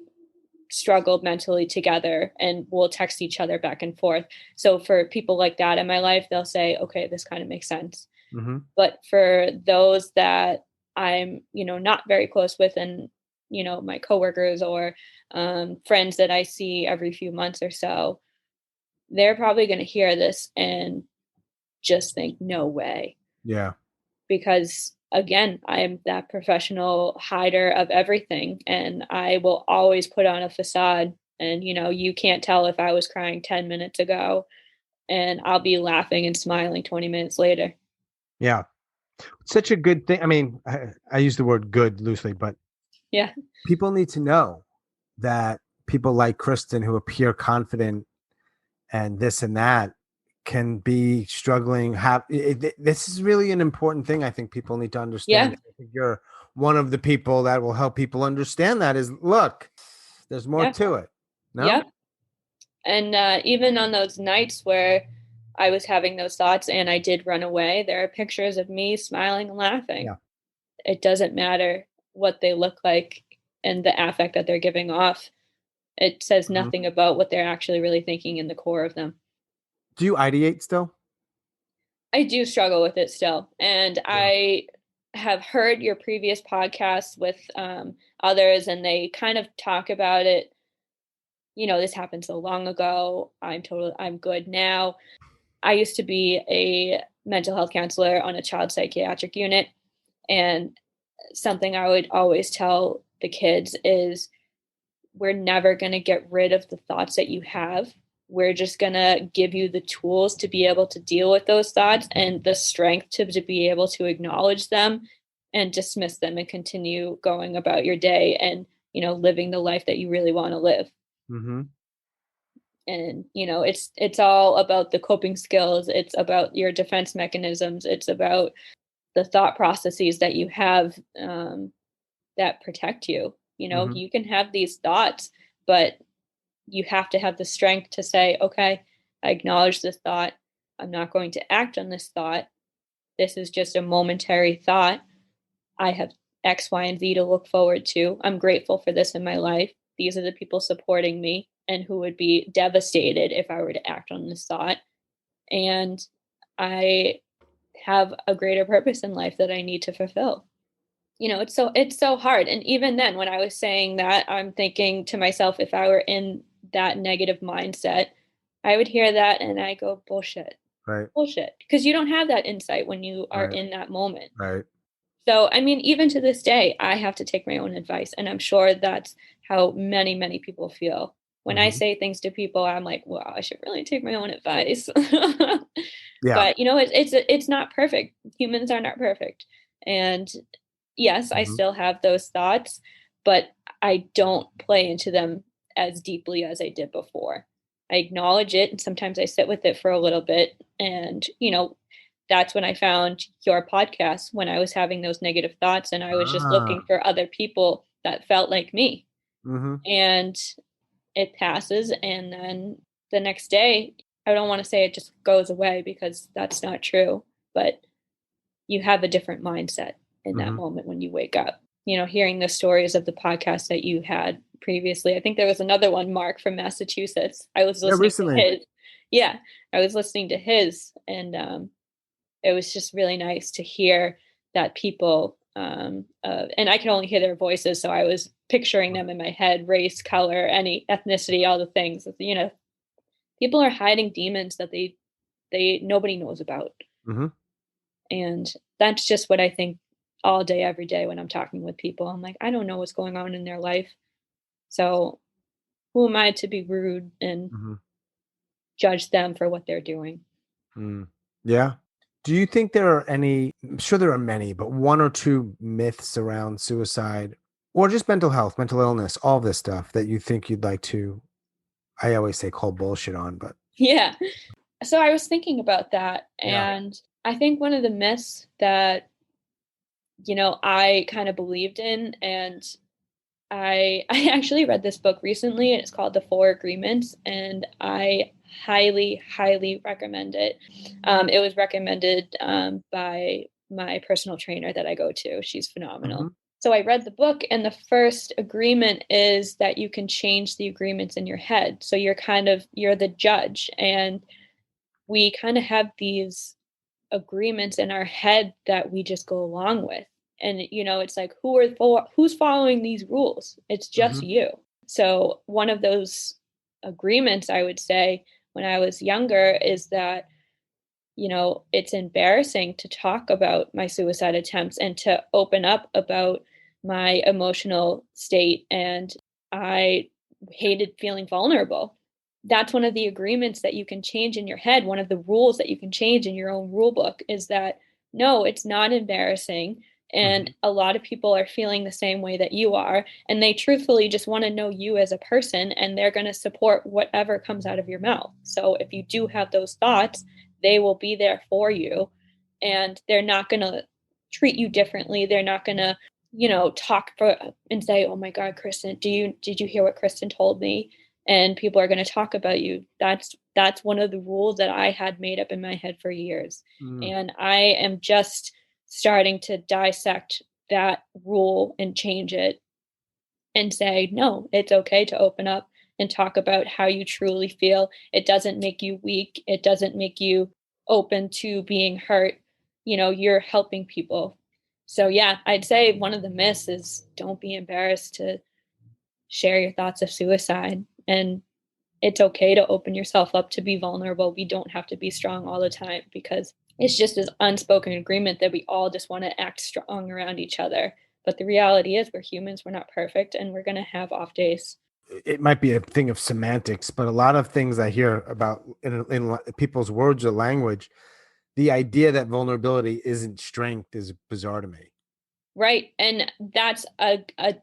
struggled mentally together and we'll text each other back and forth. So for people like that in my life, they'll say, "Okay, this kind of makes sense." mm-hmm. But for those that I'm, not very close with, and, my coworkers or friends that I see every few months or so, they're probably going to hear this and just think, no way. Yeah. Because again, I am that professional hider of everything, and I will always put on a facade. And, you can't tell if I was crying 10 minutes ago, and I'll be laughing and smiling 20 minutes later. Yeah. Such a good thing. I mean, I use the word good loosely, but Yeah. people need to know that people like Kristyn who appear confident and this and that can be struggling. This is really an important thing. I think people need to understand. Yeah. I think you're one of the people that will help people understand that is look, there's more Yeah. to it. No? Yeah. And even on those nights where I was having those thoughts and I did run away, there are pictures of me smiling and laughing. Yeah. It doesn't matter what they look like and the affect that they're giving off. It says Mhm. nothing about what they're actually really thinking in the core of them. Do you ideate still? I do struggle with it still. And Yeah. I have heard your previous podcasts with others, and they kind of talk about it. This happened so long ago. I'm good now. I used to be a mental health counselor on a child psychiatric unit. And something I would always tell the kids is, we're never going to get rid of the thoughts that you have. We're just going to give you the tools to be able to deal with those thoughts and the strength to be able to acknowledge them and dismiss them and continue going about your day and, living the life that you really want to live. Mm-hmm. And, it's all about the coping skills. It's about your defense mechanisms. It's about the thought processes that you have that protect you. Mm-hmm. You can have these thoughts, but you have to have the strength to say, okay, I acknowledge this thought. I'm not going to act on this thought. This is just a momentary thought. I have X, Y, and Z to look forward to. I'm grateful for this in my life. These are the people supporting me and who would be devastated if I were to act on this thought. And I have a greater purpose in life that I need to fulfill. It's so hard. And even then, when I was saying that, I'm thinking to myself, if I were in that negative mindset, I would hear that and I go, bullshit, Right. bullshit. Because you don't have that insight when you are Right. in that moment. Right. So, I mean, even to this day, I have to take my own advice. And I'm sure that's how many, many people feel. When I Mm-hmm. say things to people, I'm like, well, I should really take my own advice. Yeah. But it's not perfect. Humans are not perfect. And yes, I Mm-hmm. still have those thoughts, but I don't play into them as deeply as I did before. I acknowledge it and sometimes I sit with it for a little bit. And, that's when I found your podcast when I was having those negative thoughts and I was just Ah. looking for other people that felt like me. Mm-hmm. And it passes. And then the next day, I don't want to say it just goes away because that's not true, but you have a different mindset in that Mm-hmm. moment when you wake up. Hearing the stories of the podcast that you had previously. I think there was another one, Mark from Massachusetts. I was Yeah. listening to Recently. his. Yeah, I was listening to his, and it was just really nice to hear that people, and I can only hear their voices, so I was picturing them in my head: race, color, any ethnicity, all the things. People are hiding demons that they nobody knows about. Mm-hmm. And that's just what I think all day, every day when I'm talking with people. I'm like, I don't know what's going on in their life. So who am I to be rude and Mm-hmm. judge them for what they're doing? Mm. Yeah. Do you think there are any, I'm sure there are many, but one or two myths around suicide or just mental health, mental illness, all this stuff that you think you'd like to, I always say call bullshit on, but Yeah. So I was thinking about that. yeah. And I think one of the myths that, I kind of believed in, and I actually read this book recently, and it's called The Four Agreements, and I highly, highly recommend it. It was recommended by my personal trainer that I go to. She's phenomenal. Mm-hmm. So I read the book, and the first agreement is that you can change the agreements in your head. So you're the judge, and we kind of have these agreements in our head that we just go along with. And it's like who's following these rules? It's just Mm-hmm. you. So one of those agreements I would say when I was younger is that it's embarrassing to talk about my suicide attempts and to open up about my emotional state, and I hated feeling vulnerable. That's one of the agreements that you can change in your head. One of the rules that you can change in your own rule book is that no, it's not embarrassing. And Mm-hmm. a lot of people are feeling the same way that you are. And they truthfully just want to know you as a person, and they're going to support whatever comes out of your mouth. So if you do have those thoughts, they will be there for you, and they're not going to treat you differently. They're not going to, talk and say, "Oh my God, Kristyn, did you hear what Kristyn told me?" And people are going to talk about you. That's one of the rules that I had made up in my head for years. Mm. And I am just starting to dissect that rule and change it and say, no, it's okay to open up and talk about how you truly feel. It doesn't make you weak. It doesn't make you open to being hurt. You're helping people. So, yeah, I'd say one of the myths is don't be embarrassed to share your thoughts of suicide. And it's okay to open yourself up to be vulnerable. We don't have to be strong all the time, because it's just this unspoken agreement that we all just want to act strong around each other. But the reality is, we're humans, we're not perfect, and we're going to have off days. It might be a thing of semantics, but a lot of things I hear about in people's words or language, the idea that vulnerability isn't strength is bizarre to me. Right. And that's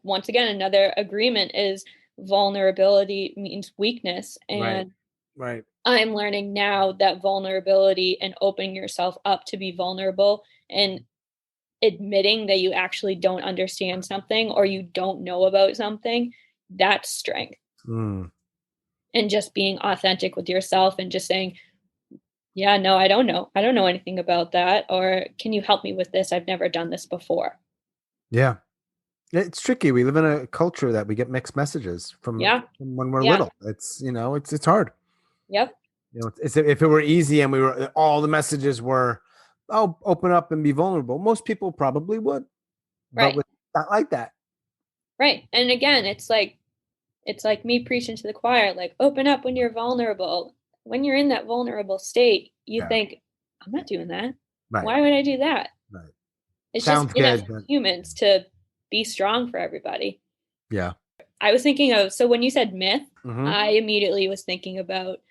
once again, another agreement is vulnerability means weakness. Right. And Right. I'm learning now that vulnerability and opening yourself up to be vulnerable and admitting that you actually don't understand something or you don't know about something, that's strength. Mm. And just being authentic with yourself and just saying, yeah, no, I don't know. I don't know anything about that. Or can you help me with this? I've never done this before. Yeah. It's tricky. We live in a culture that we get mixed messages Yeah. from when we're Yeah. little. It's hard. Yep. If it were easy and we were all the messages were, oh, open up and be vulnerable, most people probably would, but Right. with not like that. Right. And again, it's like me preaching to the choir, like open up when you're vulnerable. When you're in that vulnerable state, you Yeah. think, I'm not doing that. Right. Why would I do that? Right. It's just Sounds in us good, but humans to be strong for everybody. yeah. I was thinking of, so when you said myth, Mm-hmm. I immediately was thinking about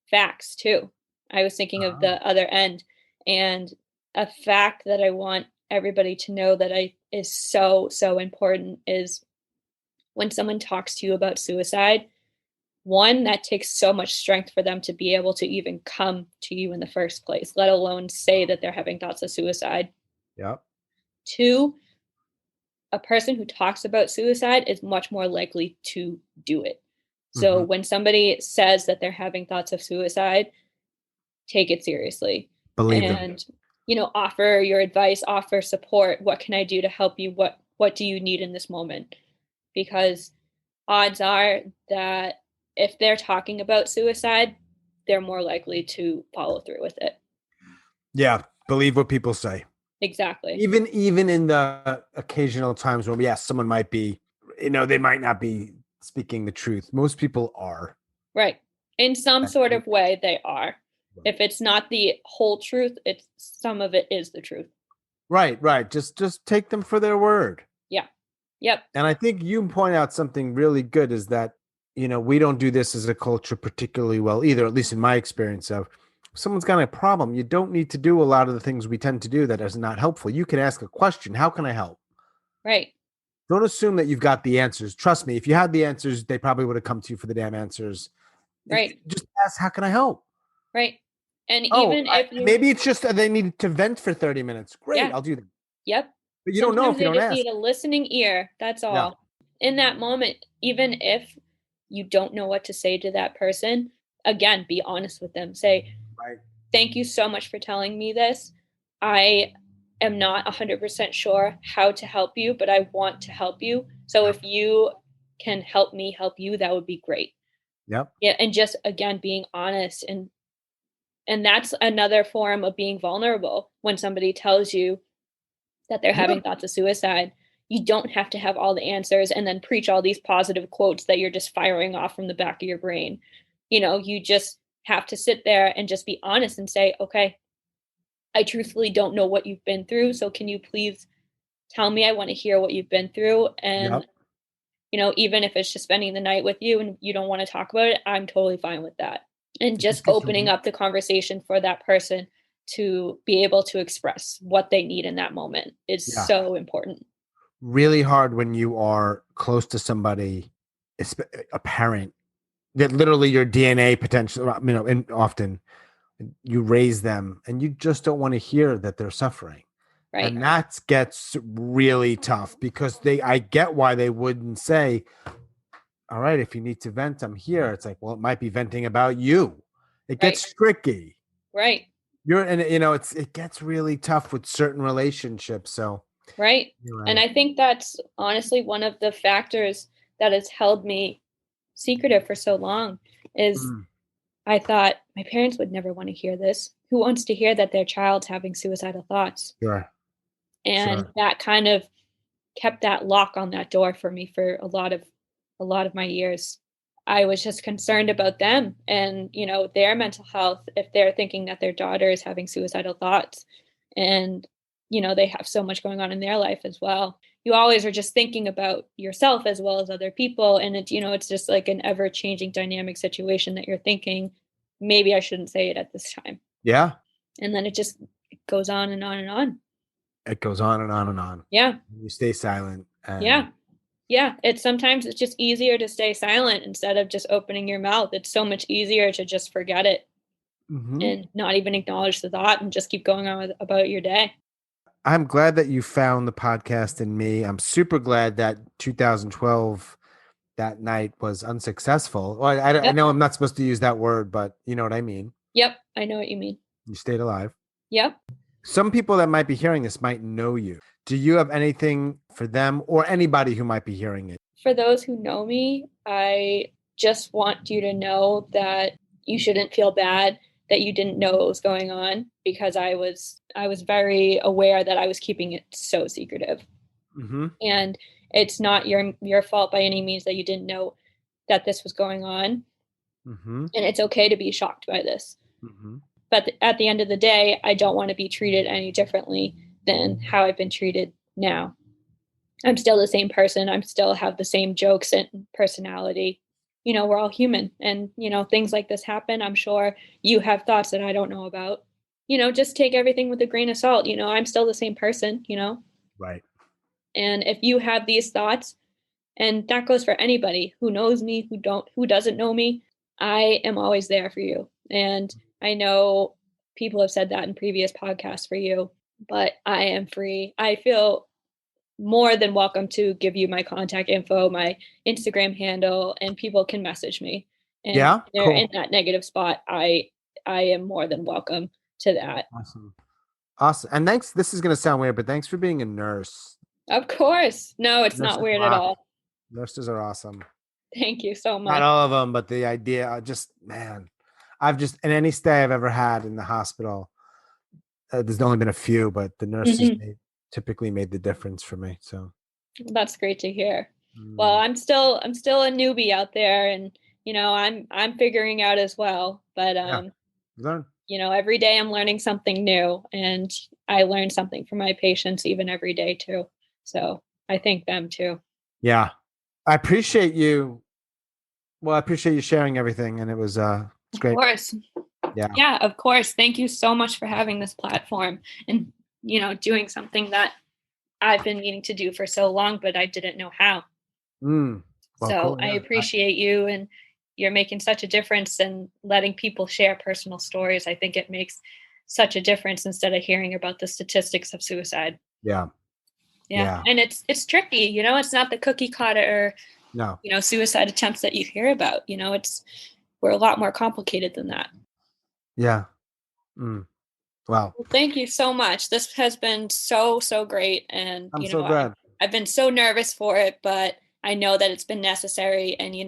facts too. I was thinking of Oh, the other end. And a fact that I want everybody to know that I is so, so important is when someone talks to you about suicide, one, that takes so much strength for them to be able to even come to you in the first place, let alone say that they're having thoughts of suicide. yeah. Two, a person who talks about suicide is much more likely to do it. So Mm-hmm. when somebody says that they're having thoughts of suicide, take it seriously Believe them. and offer your advice, offer support. What can I do to help you? What do you need in this moment? Because odds are that if they're talking about suicide, they're more likely to follow through with it. Yeah. Believe what people say. Exactly. Even in the occasional times where yes, someone might be, they might not be speaking the truth. Most people are. Right. In some sort of way, they are. If it's not the whole truth, it's some of it is the truth. Right. Just take them for their word. Yeah. Yep. And I think you point out something really good is that, we don't do this as a culture particularly well either, at least in my experience of if someone's got a problem. You don't need to do a lot of the things we tend to do that is not helpful. You can ask a question. How can I help? Right. Don't assume that you've got the answers. Trust me, if you had the answers, they probably would have come to you for the damn answers. Right. Just ask, how can I help? Right. And Oh, even if you, maybe it's just that they need to vent for 30 minutes. Great, yeah. I'll do that. Yep. But you don't know Sometimes if you they don't just ask. need a listening ear. That's Yeah. all. In that moment, even if you don't know what to say to that person, again, be honest with them. Say, Right. thank you so much for telling me this. I am not 100% sure how to help you, but I want to help you. So if you can help me help you, that would be great. Yep. Yeah. And just, again, being honest. And that's another form of being vulnerable. When somebody tells you that they're having thoughts of suicide, you don't have to have all the answers and then preach all these positive quotes that you're just firing off from the back of your brain. You just have to sit there and just be honest and say, okay, I truthfully don't know what you've been through. So can you please tell me? I want to hear what you've been through. And, Yep. even if it's just spending the night with you and you don't want to talk about it, I'm totally fine with that. And just opening up the conversation for that person to be able to express what they need in that moment is so important. Really hard when you are close to somebody, a parent, that literally your DNA potentially, and often you raise them and you just don't want to hear that they're suffering. Right. And that gets really tough because I get why they wouldn't say, all right, if you need to vent, I'm here. It's like, well, it might be venting about you. It gets tricky. Right. It gets really tough with certain relationships. So, right. And I think that's honestly one of the factors that has held me secretive for so long is I thought my parents would never want to hear this. Who wants to hear that their child's having suicidal thoughts? Sure. And that kind of kept that lock on that door for me for a lot of my years. I was just concerned about them and, their mental health if they're thinking that their daughter is having suicidal thoughts. And, they have so much going on in their life as well. You always are just thinking about yourself as well as other people. And it's just like an ever changing dynamic situation that you're thinking, maybe I shouldn't say it at this time. Yeah. And then it goes on and on and on. It goes on and on and on. Yeah. You stay silent. Yeah. Sometimes it's just easier to stay silent instead of just opening your mouth. It's so much easier to just forget it and not even acknowledge the thought and just keep going on about your day. I'm glad that you found the podcast in me. I'm super glad that 2012, that night, was unsuccessful. Well, I know I'm not supposed to use that word, but you know what I mean. Yep. I know what you mean. You stayed alive. Yep. Some people that might be hearing this might know you. Do you have anything for them or anybody who might be hearing it? For those who know me, I just want you to know that you shouldn't feel bad that you didn't know what was going on, because I was very aware that I was keeping it so secretive. And it's not your fault by any means that you didn't know that this was going on. And it's okay to be shocked by this. But at the end of the day, I don't want to be treated any differently than how I've been treated now. I'm still the same person. I still have the same jokes and personality. We're all human, and, things like this happen. I'm sure you have thoughts that I don't know about. Just take everything with a grain of salt. I'm still the same person, Right. And if you have these thoughts, and that goes for anybody who knows me, who doesn't know me, I am always there for you. And I know people have said that in previous podcasts for you, but I am free. I feel more than welcome to give you my contact info, my Instagram handle, and people can message me. And if they're in that negative spot, I am more than welcome to that. Awesome. And thanks. This is going to sound weird, but thanks for being a nurse. Of course. No, it's not weird at all. Nurses are awesome. Thank you so much. Not all of them, but the idea, in any stay I've ever had in the hospital, there's only been a few, but the nurses typically made the difference for me. So that's great to hear. Well, I'm still a newbie out there, and I'm figuring out as well. But learn. every day I'm learning something new, and I learn something from my patients even every day too. So I thank them too. Yeah. I appreciate you. Well, I appreciate you sharing everything, and it's great. Of course. Yeah, of course. Thank you so much for having this platform and, doing something that I've been meaning to do for so long, but I didn't know how. Well, So cool. I Yeah. appreciate you, and you're making such a difference and letting people share personal stories. I think it makes such a difference instead of hearing about the statistics of suicide. Yeah. Yeah. And it's tricky, it's not the cookie cutter, No. suicide attempts that you hear about. We're a lot more complicated than that. Yeah. Wow. Well, thank you so much. This has been so, so great. And, I'm so glad. I've been so nervous for it, but I know that it's been necessary. And, you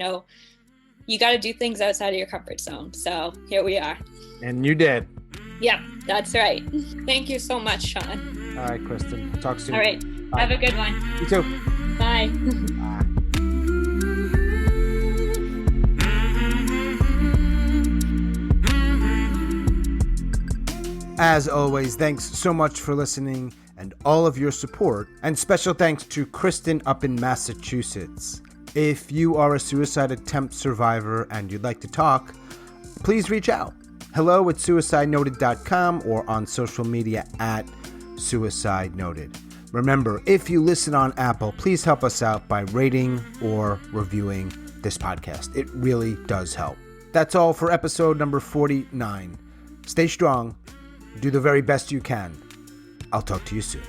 got to do things outside of your comfort zone. So here we are. And you did. Yeah, that's right. Thank you so much, Sean. All right, Kristyn. Talk soon. All right. Bye. Have a good one. You too. Bye. Bye. As always, thanks so much for listening and all of your support. And special thanks to Kristyn up in Massachusetts. If you are a suicide attempt survivor and you'd like to talk, please reach out. hello@suicidenoted.com or on social media @suicidenoted. Remember, if you listen on Apple, please help us out by rating or reviewing this podcast. It really does help. That's all for episode number 49. Stay strong. Do the very best you can. I'll talk to you soon.